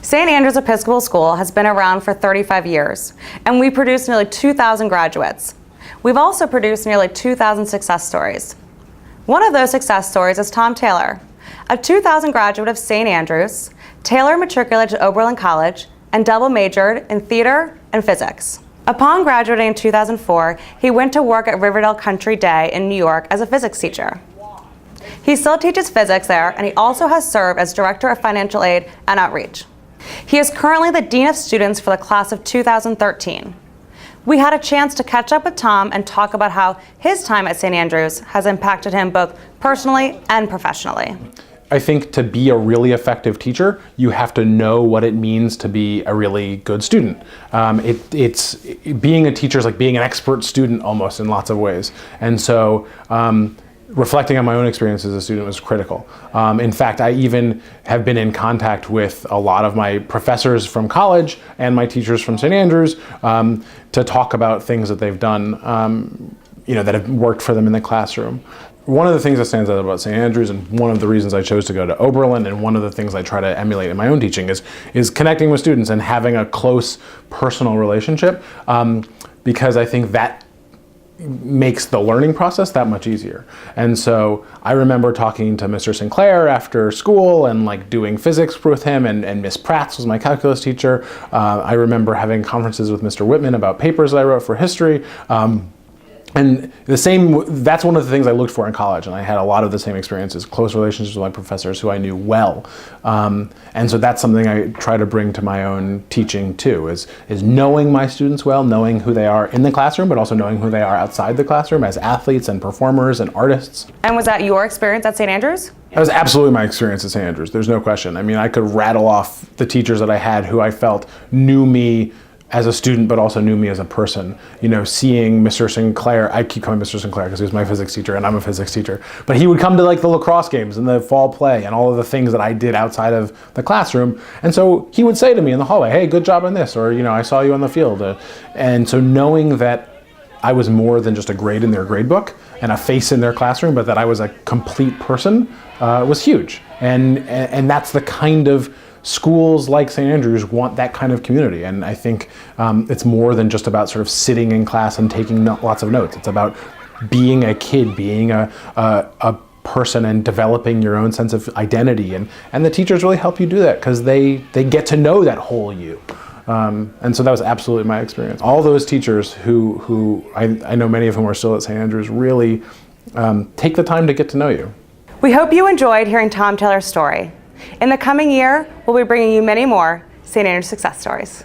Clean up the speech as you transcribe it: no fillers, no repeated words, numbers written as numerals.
St. Andrew's Episcopal School has been around for 35 years, and we produce nearly 2,000 graduates. We've also produced nearly 2,000 success stories. One of those success stories is Tom Taylor. A 2000 graduate of St. Andrews, Taylor matriculated to Oberlin College and double majored in theater and physics. Upon graduating in 2004, he went to work at Riverdale Country Day in New York as a physics teacher. He still teaches physics there, and he also has served as Director of Financial Aid and Outreach. He is currently the Dean of Students for the class of 2013. We had a chance to catch up with Tom and talk about how his time at St. Andrews has impacted him both personally and professionally. I think to be a really effective teacher, you have to know what it means to be a really good student. Being a teacher is like being an expert student almost in lots of ways. And so reflecting on my own experience as a student was critical. In fact, I even have been in contact with a lot of my professors from college and my teachers from St. Andrews to talk about things that they've done that have worked for them in the classroom. One of the things that stands out about St. Andrews, and one of the reasons I chose to go to Oberlin, and one of the things I try to emulate in my own teaching is connecting with students and having a close personal relationship, because I think that makes the learning process that much easier. And so I remember talking to Mr. Sinclair after school and like doing physics with him, and Miss Pratt's was my calculus teacher. I remember having conferences with Mr. Whitman about papers that I wrote for history. And that's one of the things I looked for in college, and I had a lot of the same experiences, close relationships with my professors who I knew well. And so that's something I try to bring to my own teaching too, is knowing my students well, knowing who they are in the classroom, but also knowing who they are outside the classroom as athletes and performers and artists. And was that your experience at St. Andrews? That was absolutely my experience at St. Andrews, there's no question. I mean, I could rattle off the teachers that I had who I felt knew me as a student, but also knew me as a person. Seeing Mr. Sinclair, I keep calling Mr. Sinclair because he was my physics teacher and I'm a physics teacher, but he would come to like the lacrosse games and the fall play and all of the things that I did outside of the classroom. And so he would say to me in the hallway, hey, good job on this, or, I saw you on the field. And so knowing that I was more than just a grade in their grade book and a face in their classroom, but that I was a complete person was huge. And that's the kind of schools like St. Andrews want, that kind of community. And I think it's more than just about sort of sitting in class and taking lots of notes. It's about being a kid, being a person, and developing your own sense of identity. And the teachers really help you do that because they get to know that whole you. And so that was absolutely my experience. All those teachers who I know many of whom are still at St. Andrews really take the time to get to know you. We hope you enjoyed hearing Tom Taylor's story. In the coming year, we'll be bringing you many more St. Andrews success stories.